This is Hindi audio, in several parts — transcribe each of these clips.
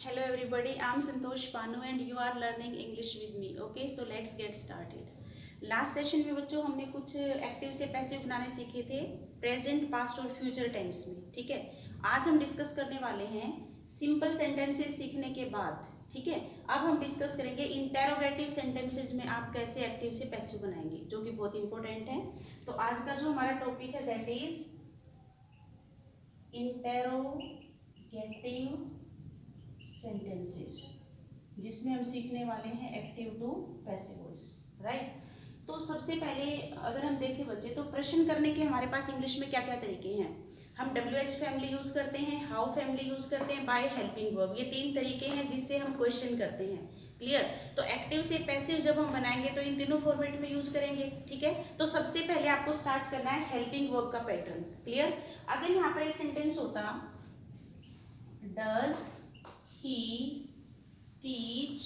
Hello everybody, I'm Santosh Panu and you are learning English with me. Okay, so let's get started. Last session में बच्चों हमने कुछ एक्टिव से पैसिव बनाने सीखे थे प्रेजेंट, पास्ट और फ्यूचर टेंस में. ठीक है, आज हम डिस्कस करने वाले हैं सिंपल सेंटेंसेस सीखने के बाद. ठीक है, अब हम डिस्कस करेंगे इंटेरोगेटिव सेंटेंसेस में आप कैसे एक्टिव से पैसिव बनाएंगे, जो कि बहुत इंपॉर्टेंट है. तो आज का जो हमारा टॉपिक है दैट इज इंटेरोगेटिव सेंटेंसेस, जिसमें हम सीखने वाले हैं active to passive voice. Right, तो सबसे पहले अगर हम देखें बच्चे, तो प्रश्न करने के हमारे पास इंग्लिश में क्या क्या तरीके हैं. हम WH फैमिली यूज करते हैं, हाउ फैमिली यूज करते हैं, बाय हेल्पिंग वर्ब. ये तीन तरीके हैं जिससे हम क्वेश्चन करते हैं. क्लियर. तो एक्टिव से पैसिव जब हम बनाएंगे तो इन तीनों फॉर्मेट में यूज करेंगे. ठीक है, तो सबसे पहले आपको स्टार्ट करना है हेल्पिंग वर्ब का पैटर्न. क्लियर. अगर यहाँ पर एक सेंटेंस होता डज ही टीच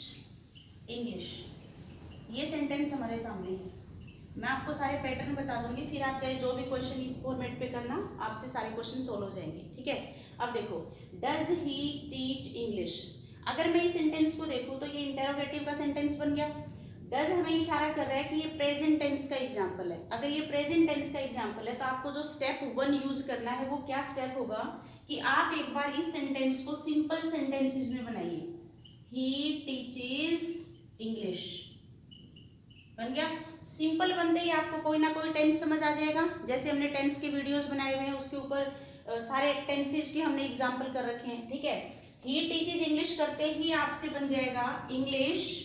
इंग्लिश, ये सेंटेंस हमारे सामने है. मैं आपको सारे पैटर्न बता दूंगी, फिर आप चाहे जो भी क्वेश्चन इस फॉर्मेट पे करना, आपसे सारे क्वेश्चन सोल्व हो जाएंगे. ठीक है, अब देखो डज ही टीच इंग्लिश. अगर मैं इस सेंटेंस को देखूं तो ये इंटेरोगेटिव का सेंटेंस बन गया. डज हमें इशारा कर रहा है कि ये प्रेजेंट टेंस का एग्जाम्पल है. अगर ये प्रेजेंट टेंस का एग्जाम्पल है तो आपको जो स्टेप 1 यूज करना है वो क्या स्टेप होगा कि आप एक बार इस सेंटेंस को सिंपल सेंटेंसेस में बनाइए. ही टीचेस इंग्लिश बन गया. सिंपल बनते ही आपको कोई ना कोई टेंस समझ आ जाएगा. जैसे हमने टेंस के वीडियोस बनाए हुए हैं, उसके ऊपर सारे टेंसेस के हमने एग्जाम्पल कर रखे हैं. ठीक है, ही टीचेस इंग्लिश करते ही आपसे बन जाएगा इंग्लिश.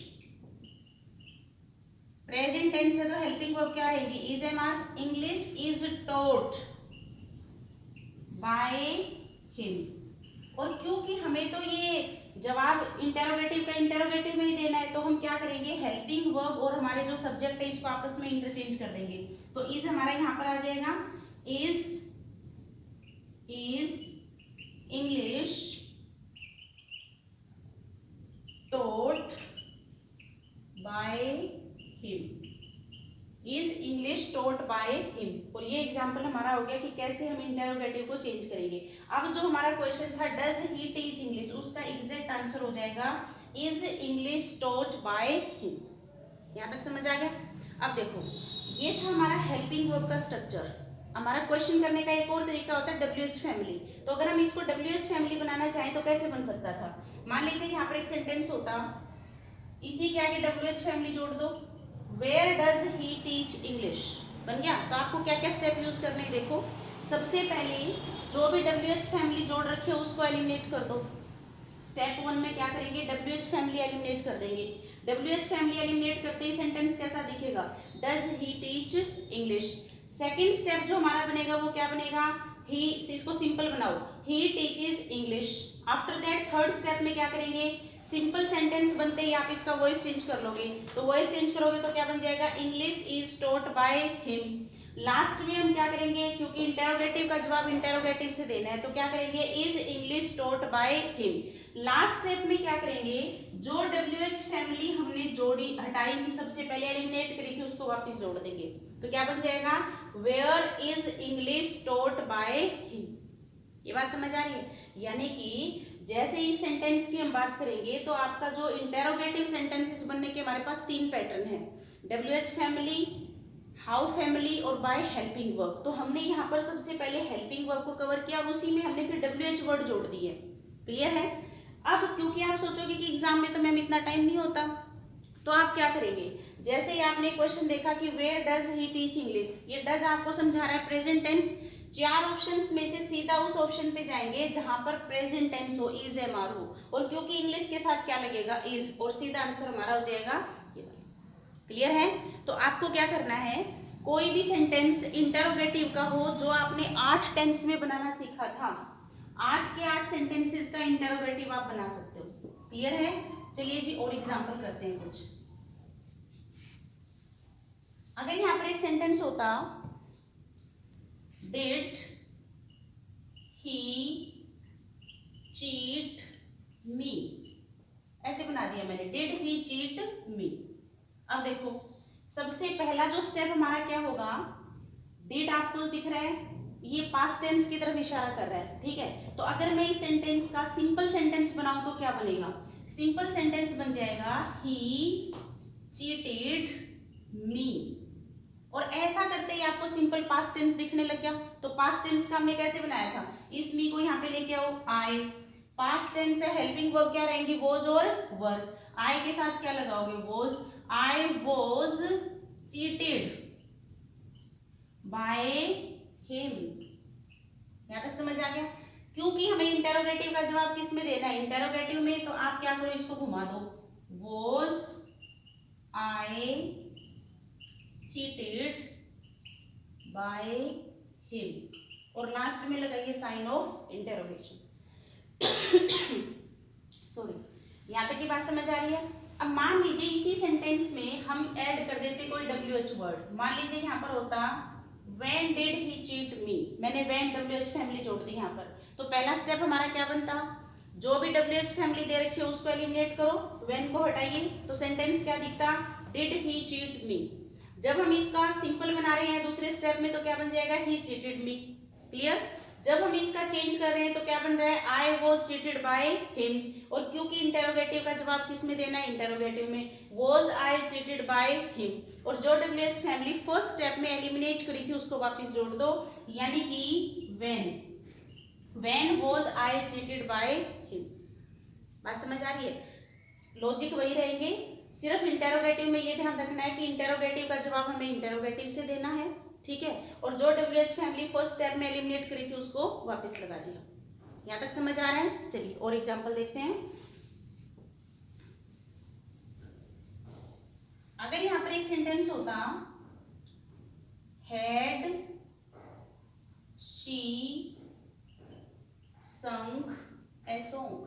प्रेजेंट टेंस है तो हेल्पिंग वर्ब क्या रहेगी, is am are. English is taught by him. और क्योंकि हमें तो ये जवाब इंटेरोगेटिव का इंटेरोगेटिव में ही देना है, तो हम क्या करेंगे, हेल्पिंग वर्ब और हमारे जो सब्जेक्ट है इसको आपस में इंटरचेंज कर देंगे. तो इज हमारा यहां पर आ जाएगा, is English taught by him. Is English taught by him. और ये एग्जाम्पल हमारा हो गया कि कैसे हम इंटेरोगेटिव को चेंज करेंगे. अब जो हमारा क्वेश्चन था डज ही टीच इंग्लिश, उसका एग्जैक्ट आंसर हो जाएगा is English taught by him. यहां तक समझ आ गया. अब देखो ये था हमारा हेल्पिंग वर्ब का स्ट्रक्चर. हमारा क्वेश्चन करने का एक और तरीका होता है WH फैमिली. तो अगर हम इसको WH फैमिली बनाना चाहें तो कैसे बन सकता था. मान लीजिए यहाँ पर एक सेंटेंस होता, इसी के आगे WH फैमिली जोड़ दो, where does he teach English. बन गया. तो आपको क्या क्या स्टेप यूज करने, देखो सबसे पहले जो भी WH फैमिली जोड़ रखी है उसको एलिमिनेट कर दो. स्टेप 1 में क्या करेंगे, WH फैमिली एलिमिनेट कर देंगे. WH फैमिली एलिमिनेट करते ही सेंटेंस कैसा दिखेगा, does he teach English. Second step जो हमारा बनेगा वो क्या बनेगा, ही, इसको सिंपल बनाओ, he teaches English. After that third step में क्या करेंगे, सिंपल सेंटेंस बनते ही आप इसका वॉइस चेंज कर लोगे. तो वॉइस चेंज करोगे तो क्या बन जाएगा, English is taught by him. Last में हम क्या करेंगे, क्योंकि इंटेरोगेटिव का जवाब इंटेरोगेटिव से देना है, तो क्या करेंगे, is English taught by him. Last step में क्या करेंगे, जो WH फैमिली हमने जोड़ी हटाई थी, सबसे पहले एलिमिनेट करी थी, उसको वापस जोड़ देंगे. तो क्या बन जाएगा, where is English taught by him. ये बात समझ आ रही है. यानी कि जैसे इस सेंटेंस की हम बात करेंगे तो आपका जो इंटेरोगेटिव सेंटेंसेस बनने के हमारे पास 3 पैटर्न है, WH फैमिली, हाउ फैमिली और बाय हेल्पिंग वर्ब. तो हमने यहाँ पर सबसे पहले हेल्पिंग वर्ब को कवर किया, उसी में हमने फिर WH वर्ड जोड़ दिए. क्लियर है. अब क्योंकि आप सोचोगे कि एग्जाम में तो मैम इतना टाइम नहीं होता, तो आप क्या करेंगे, जैसे ही आपने क्वेश्चन देखा कि where does he teach English, ये डज आपको समझा रहा है प्रेजेंट टेंस. 4 ऑप्शंस में से सीधा उस ऑप्शन पे जाएंगे जहां पर प्रेजेंट टेंस हो, इज एम आर हो, और क्योंकि इंग्लिश के साथ क्या लगेगा, इज, और सीधा आंसर हमारा हो जाएगा ये वाला. क्लियर है. तो आपको क्या करना है, कोई भी सेंटेंस इंटरोगेटिव का हो जो आपने 8 टेंस में बनाना सीखा था, 8 के 8 सेंटेंसेस का इंटरोगेटिव आप बना सकते हो. क्लियर है. चलिए जी और एग्जांपल करते हैं कुछ. अगर यहाँ पर एक सेंटेंस होता, डिड ही चीट मी, ऐसे बना दिया मैंने, डिड ही चीट मी. अब देखो सबसे पहला जो स्टेप हमारा क्या होगा, डिड आपको दिख रहा है, ये पास्ट टेंस की तरफ इशारा कर रहा है, ठीक है। तो अगर मैं इस सेंटेंस का सिंपल सेंटेंस बनाऊं तो क्या बनेगा? सिंपल सेंटेंस बन जाएगा ही चीटेड मी। और ऐसा करते ही आपको सिंपल पास्ट टेंस दिखने लग गया। तो पास्ट टेंस का हमने कैसे बनाया था? इस मी को यहाँ पे लेके आओ, आई। पास्ट टेंस है, हेल्पिंग वर्ब क्या रहेंगी? वॉज और वर। आई के साथ क्या लगाओगे? Was. I was cheated by him. यहां तक समझ आ गया? क्योंकि हमें इंटेरोगेटिव का जवाब किस में देना है? इंटेरोगेटिव में। तो आप क्या करो, इसको घुमा दो, was I cheated bye him, और लास्ट में लगाइए साइन ऑफ इंटेरोगेशन। सॉरी, यहां तक की बात समझ आ रही है? अब मान लीजिए इसी सेंटेंस में हम ऐड कर देते कोई WH वर्ड। मान लीजिए यहाँ पर होता When did he cheat me? मैंने when WH फैमिली जोड़ दी यहाँ पर। तो पहला स्टेप हमारा क्या बनता? जो भी WH फैमिली दे रखी है उसको एलिमिनेट करो, when को हटाइए, तो सेंटेंस क्या दिखता? Did he cheat me? जब हम इसका सिंपल बना रहे हैं दूसरे स्टेप में तो क्या बन जाएगा? He cheated me। क्लियर? जब हम इसका चेंज कर रहे हैं तो क्या बन रहा है? I was cheated by him। और क्योंकि इंटेरोगेटिव का जवाब किस में देना है? इंटेरोगेटिव में। Was I cheated by him? और जो WH फैमिली फर्स्ट स्टेप में एलिमिनेट करी थी उसको वापस जोड़ दो, यानी कि when was I cheated by him। बात समझ आ रही है? लॉजिक वही रहेंगे, सिर्फ इंटेरोगेटिव में ये ध्यान रखना है कि इंटेरोगेटिव का जवाब हमें इंटेरोगेटिव से देना है, ठीक है। और जो WH फैमिली फर्स्ट स्टेप में एलिमिनेट करी थी उसको वापस लगा दिया। यहां तक समझ आ रहा है? चलिए और एग्जांपल देखते हैं। अगर यहां पर एक सेंटेंस होता हैड शी संग ए सॉन्ग,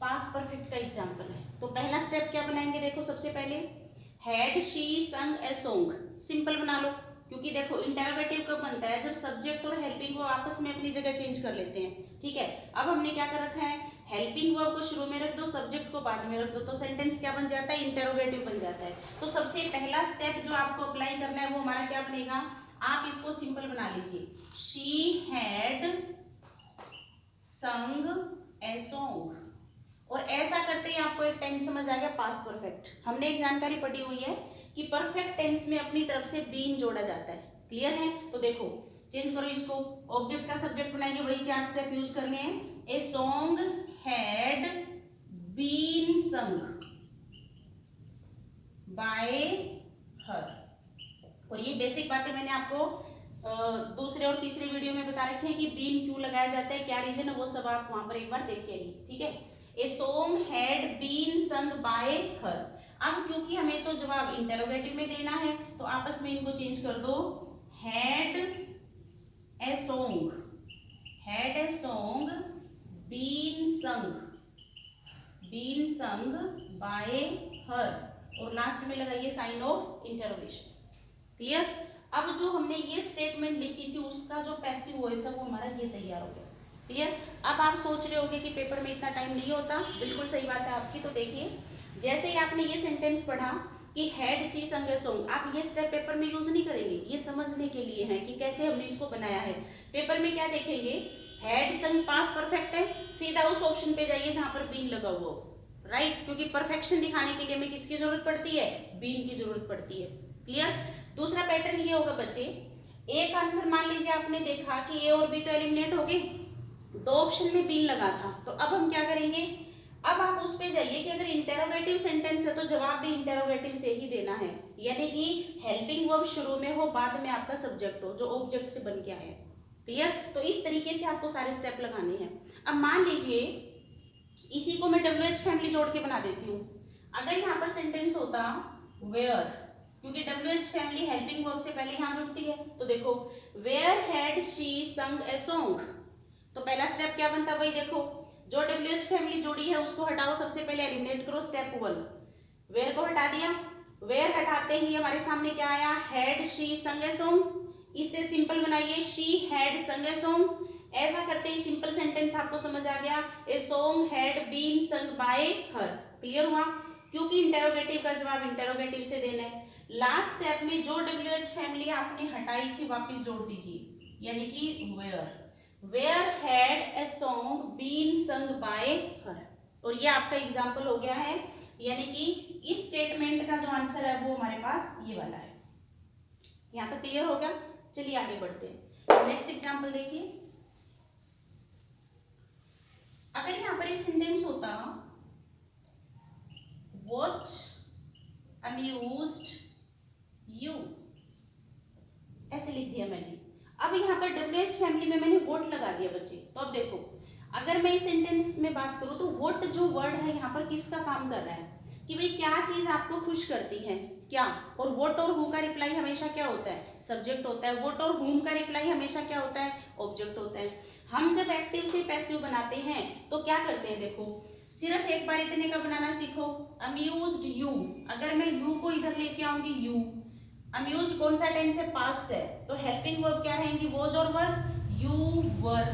पास्ट परफेक्ट का एग्जांपल है। तो पहला स्टेप क्या बनाएंगे? देखो सबसे पहले हैड शी संग ए सॉन्ग, सिंपल बना लो, क्योंकि देखो इंटेरोगेटिव कब बनता है? जब सब्जेक्ट और हेल्पिंग वर्ब आपस में अपनी जगह चेंज कर लेते हैं, ठीक है। अब हमने क्या कर रखा है? हेल्पिंग वर्ब को शुरू में रख दो, सब्जेक्ट को बाद में रख दो, तो सेंटेंस क्या बन जाता है? इंटेरोगेटिव बन जाता है। तो सबसे पहला स्टेप जो आपको अप्लाई करना है वो हमारा क्या बनेगा? आप इसको सिंपल बना लीजिए, शी हैड संग ए सॉन्ग। और ऐसा करते ही आपको एक टेंस समझ आ गया, पास्ट परफेक्ट। हमने एक जानकारी पढ़ी हुई है कि परफेक्ट टेंस में अपनी तरफ से बीन जोड़ा जाता है, क्लियर है? तो देखो चेंज करो इसको, ऑब्जेक्ट का सब्जेक्ट बनाएंगे, वही 4 स्टेप यूज करने हैं। A song had been sung by her. और ये बेसिक बातें मैंने आपको दूसरे और तीसरे वीडियो में बता रखे हैं कि बीन क्यों लगाया जाता है, क्या रीजन है, वो सब आप वहां पर एक बार देख के आइए, ठीक है। A song had been sung by her. अब क्योंकि हमें तो जवाब इंटेरोगेटिव में देना है तो आपस में इनको चेंज कर दो, had a song been sung by her, और लास्ट में लगाइए साइन ऑफ इंटेरोगेशन। क्लियर? अब जो हमने ये स्टेटमेंट लिखी थी उसका जो पैसिव वॉइस है वो हमारा ये तैयार हो गया। क्लियर? अब आप सोच रहे होंगे कि पेपर में इतना टाइम नहीं होता, बिल्कुल सही बात है आपकी। तो देखिए जैसे ही आपने ये सेंटेंस पढ़ा कि हैड सी संग ए सॉन्ग, आप ये स्टेप पेपर में यूज नहीं करेंगे, ये समझने के लिए है कि कैसे हमने इसको बनाया है। पेपर में क्या देखेंगे? हैड संग पास्ट परफेक्ट है, सीधा उस ऑप्शन पे जाइए जहां पर बीन लगा हुआ हो, राइट? क्योंकि परफेक्शन दिखाने के लिए हमें किसकी जरूरत पड़ती है? बीन की जरूरत पड़ती है। क्लियर? दूसरा पैटर्न ये होगा बच्चे, एक आंसर मान लीजिए आपने देखा कि ए और बी तो एलिमिनेट हो गए, दो ऑप्शन में बीन लगा था, तो अब हम क्या करेंगे? अब आप उस पे जाइए कि अगर इंटेरोगेटिव सेंटेंस है तो जवाब भी इंटेरोगेटिव से ही देना है, यानी कि हेल्पिंग वर्ब शुरू में हो, बाद में आपका सब्जेक्ट हो जो ऑब्जेक्ट से बन के आए। क्लियर? तो इस तरीके से आपको सारे स्टेप लगाने हैं। अब मान लीजिए इसी को मैं WH फैमिली जोड़ के बना देती हूँ। अगर यहाँ पर सेंटेंस होता वेयर, क्योंकि WH फैमिली हेल्पिंग वर्ब से पहले यहाँ जुड़ती है, तो देखो वेयर हैड शी संग ए सॉन्ग, तो पहला स्टेप क्या बनता? वही देखो, जो WH फैमिली जोड़ी है उसको हटाओ, सबसे पहले एलिमिनेट करो, स्टेप 1। वेयर को हटा दिया, वेयर हटाते ही हमारे सामने क्या आया? हैड शी संग ए सॉन्ग। इससे सिंपल बनाइए, शी हैड संग ए सॉन्ग। ऐसा करते ही सिंपल सेंटेंस आपको समझ आ गया, a song had been sung by her. Clear हुआ? क्योंकि इंटेरोगेटिव का जवाब इंटेरोगेटिव से देना है। लास्ट स्टेप में जो WH फैमिली आपने हटाई थी वापस जोड़ दीजिए, यानी कि where had a song been sung by her, और ये आपका एग्जाम्पल हो गया है, यानी कि इस स्टेटमेंट का जो आंसर है वो हमारे पास ये वाला है। यहां तक क्लियर हो गया? चलिए आगे बढ़ते हैं। नेक्स्ट एग्जाम्पल देखिए, अगर यहां पर एक सेंटेंस होता व्हाट अम्यूज्ड यू, ऐसे लिख दिया मैंने। अब यहाँ पर WH फैमिली में मैंने वोट लगा दिया बच्चे। तो अब देखो, अगर मैं इस सेंटेंस में बात करूं तो वोट जो वर्ड है यहाँ पर किसका काम कर रहा है, कि भाई क्या चीज आपको खुश करती है, क्या। और वोट और हु का रिप्लाई हमेशा क्या होता है, सब्जेक्ट होता है। वोट और हुम का रिप्लाई हमेशा क्या होता है, ऑब्जेक्ट होता है। हम जब एक्टिव से पैसिव बनाते हैं तो क्या करते हैं, देखो सिर्फ एक बार इतने का बनाना सीखो। अम्यूज्ड यू, अगर मैं यू को इधर लेके आऊंगी यू, अम्यूज्ड कौन सा टेंस है, पास्ट है, तो हेल्पिंग वर्ब क्या रहेंगी, वॉज और वर, यू वर।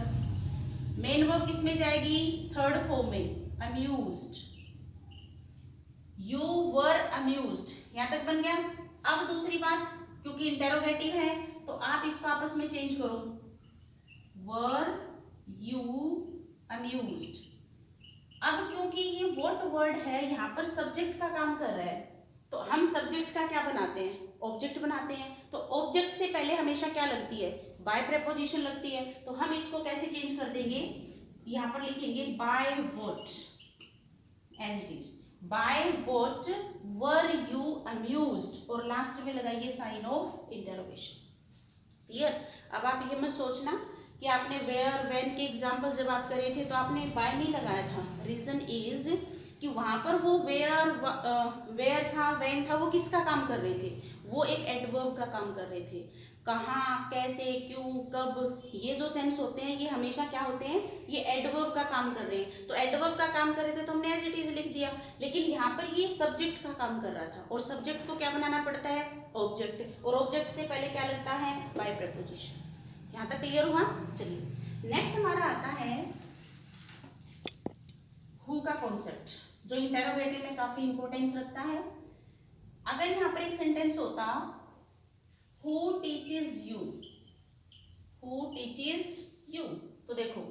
मेन वर्ब किस में जाएगी, थर्ड फॉर्म में, अम्यूज्ड, यू वर अम्यूज्ड। यहां तक बन गया। अब दूसरी बात, क्योंकि इंटेरोगेटिव है तो आप इसको आपस में चेंज करो, वर यू अम्यूज्ड। अब क्योंकि ये व्हाट वर्ड है यहाँ पर सब्जेक्ट का काम कर रहा है, तो हम सब्जेक्ट का क्या बनाते हैं, ऑब्जेक्ट बनाते हैं। तो ऑब्जेक्ट से पहले हमेशा क्या लगती है, बाय प्रेपोजिशन लगती है। तो हम इसको कैसे चेंज कर देंगे, यहाँ पर लिखेंगे by what, as it is, by what were you amused, और लास्ट में लगाइए साइन ऑफ इंटरोगेशन। क्लियर? अब आप ये मत सोचना कि आपने वेयर वेन के एग्जाम्पल जब आप करे थे तो आपने बाय नहीं लगाया था। रीजन इज कि वहां पर वो वेयर था, वेन था, वो किसका काम कर रहे थे, वो एक एडवर्ब का काम कर रहे थे। कहाँ, कैसे, क्यों, कब, ये जो सेंस होते हैं ये हमेशा क्या होते हैं, ये एडवर्ब का काम कर रहे हैं। तो एडवर्ब का काम कर रहे थे तो हमने एज इट इज लिख दिया, लेकिन यहाँ पर ये सब्जेक्ट का काम कर रहा था, और सब्जेक्ट को क्या बनाना पड़ता है, ऑब्जेक्ट, और ऑब्जेक्ट से पहले क्या लगता है, बाय प्रेपोजिशन। यहाँ तक क्लियर हुआ? चलिए नेक्स्ट हमारा आता है हु का कॉन्सेप्ट, जो इंटेरोगेटिव में काफी इंपॉर्टेंस रखता है। अगर यहाँ पर एक सेंटेंस होता who teaches you, who teaches you, तो देखो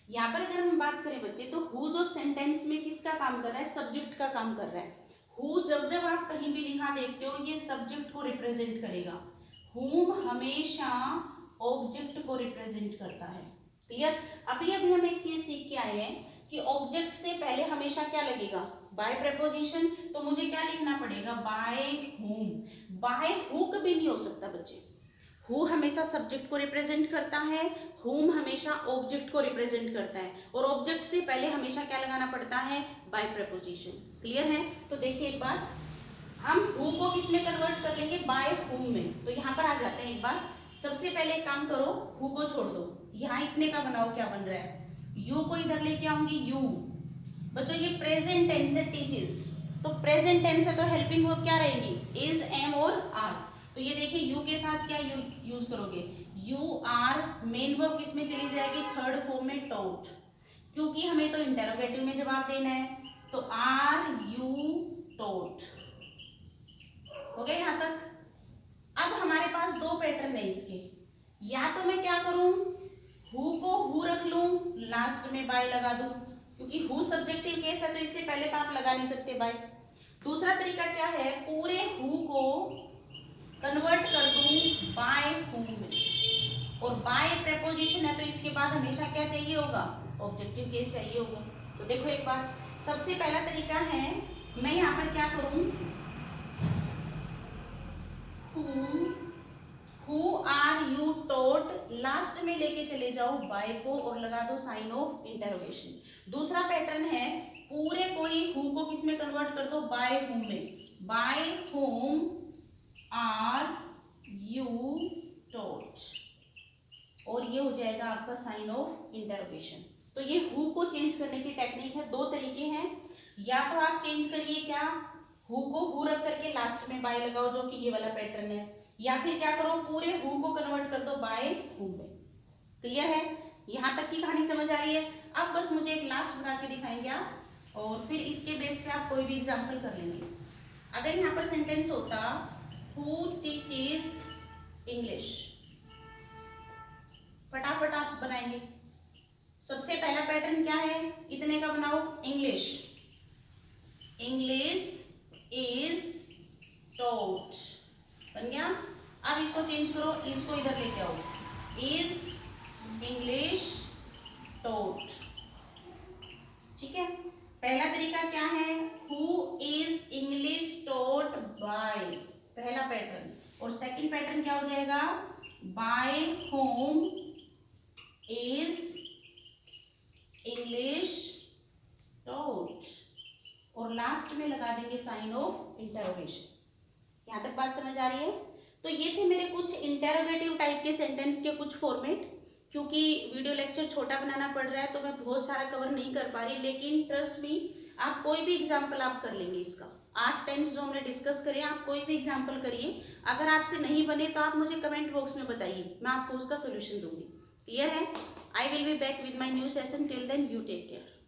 यहाँ पर अगर हम बात करें बच्चे, तो हु जो सेंटेंस में किसका काम कर रहा है, सब्जेक्ट का काम कर रहा है। हु जब जब आप कहीं भी लिखा देखते हो ये सब्जेक्ट को रिप्रेजेंट करेगा, हुम हमेशा ऑब्जेक्ट को रिप्रेजेंट करता है। क्लियर? अभी अभी हम एक चीज सीख के आए हैं कि ऑब्जेक्ट से पहले हमेशा क्या लगेगा, बाय प्रेपोजिशन। तो मुझे क्या लिखना पड़ेगा, बाय हुम। बाय हु कभी नहीं हो सकता बच्चे, हु हमेशा सब्जेक्ट को रिप्रेजेंट करता है, हुम हमेशा ऑब्जेक्ट को रिप्रेजेंट करता है, और ऑब्जेक्ट से पहले हमेशा क्या लगाना पड़ता है, बाय प्रेपोजिशन। क्लियर है? तो देखिए एक बार हम हु को किस में कन्वर्ट कर लेंगे, बाय हुम में। तो यहाँ पर आ जाते हैं, एक बार सबसे पहले काम करो, हु को छोड़ दो, यहाँ इतने का बनाओ, क्या बन रहा है, यू को इधर लेके आऊंगी यू। बच्चों ये प्रेजेंट टेंस है टीचेस, तो प्रेजेंट टेंस है तो हेल्पिंग वर्ब क्या रहेंगी, इज, एम और आर। तो ये देखिए यू के साथ क्या यूज करोगे, यू आर। मेन वर्ब किस में चली जाएगी, थर्ड फॉर्म में, टॉट, क्योंकि हमें तो इंटेरोगेटिव में जवाब देना है। तो आर यू टॉट, हो गया यहाँ तक? अब हमारे पास दो पैटर्न है इसके, या तो मैं क्या करूं, हु को हु रख लूं, लास्ट में बाय लगा दूं, क्योंकि हु सब्जेक्टिव केस है तो इससे पहले तो आप लगा नहीं सकते बाय। दूसरा तरीका क्या है, पूरे हु को कन्वर्ट कर दूं बाय हु में, और बाय प्रेपोजिशन है तो इसके बाद हमेशा क्या चाहिए होगा, ऑब्जेक्टिव केस चाहिए होगा। तो देखो एक बार, सबसे पहला तरीका है, मैं यहाँ पर क्या करूं, who are you taught, last में लेके चले जाओ बाय को और लगा दो साइन ऑफ इंटरोगेशन। दूसरा पैटर्न है, पूरे कोई हु को किस में कन्वर्ट कर दो, बाय हुम में, by whom are you taught, और ये हो जाएगा आपका साइन ऑफ इंटरोगेशन। तो ये हु को चेंज करने की टेक्निक है, दो तरीके हैं, या तो आप चेंज करिए क्या, हु को हु रख करके लास्ट में बाय लगाओ, जो कि ये वाला पैटर्न है, या फिर क्या करो, पूरे हु को कन्वर्ट कर दो बाय हु में। क्लियर है? यहां तक की कहानी समझ आ रही है? अब बस मुझे एक लास्ट बना के दिखाएंगे आप, और फिर इसके बेस पे आप कोई भी एग्जांपल कर लेंगे। अगर यहाँ पर सेंटेंस होता हु टीचेस इंग्लिश। फटाफट आप बनाएंगे। सबसे पहला पैटर्न क्या है, इतने का बनाओ, इंग्लिश, इंग्लिश इज टॉट, बन गया। अब इसको चेंज करो, इसको इधर लेके आओ, इज इंग्लिश टॉट, ठीक है। पहला तरीका क्या है, who is English taught by, पहला पैटर्न। और सेकंड पैटर्न क्या हो जाएगा, by whom is English taught, और लास्ट में लगा देंगे साइन ऑफ इंटरोगेशन। यहां तक बात समझ आ रही है। तो ये थे मेरे कुछ इंटेरोगेटिव टाइप के सेंटेंस के कुछ फॉर्मेट। क्योंकि वीडियो लेक्चर छोटा बनाना पड़ रहा है तो मैं बहुत सारा कवर नहीं कर पा रही, लेकिन ट्रस्ट मी, आप कोई भी एग्जाम्पल आप कर लेंगे इसका। 8 टेंस जो हमने डिस्कस करे, आप कोई भी एग्जाम्पल करिए। अगर आपसे नहीं बने तो आप मुझे कमेंट बॉक्स में बताइए, मैं आपको उसका सोल्यूशन दूंगी। क्लियर है? I will be back with my new session, till then you take care.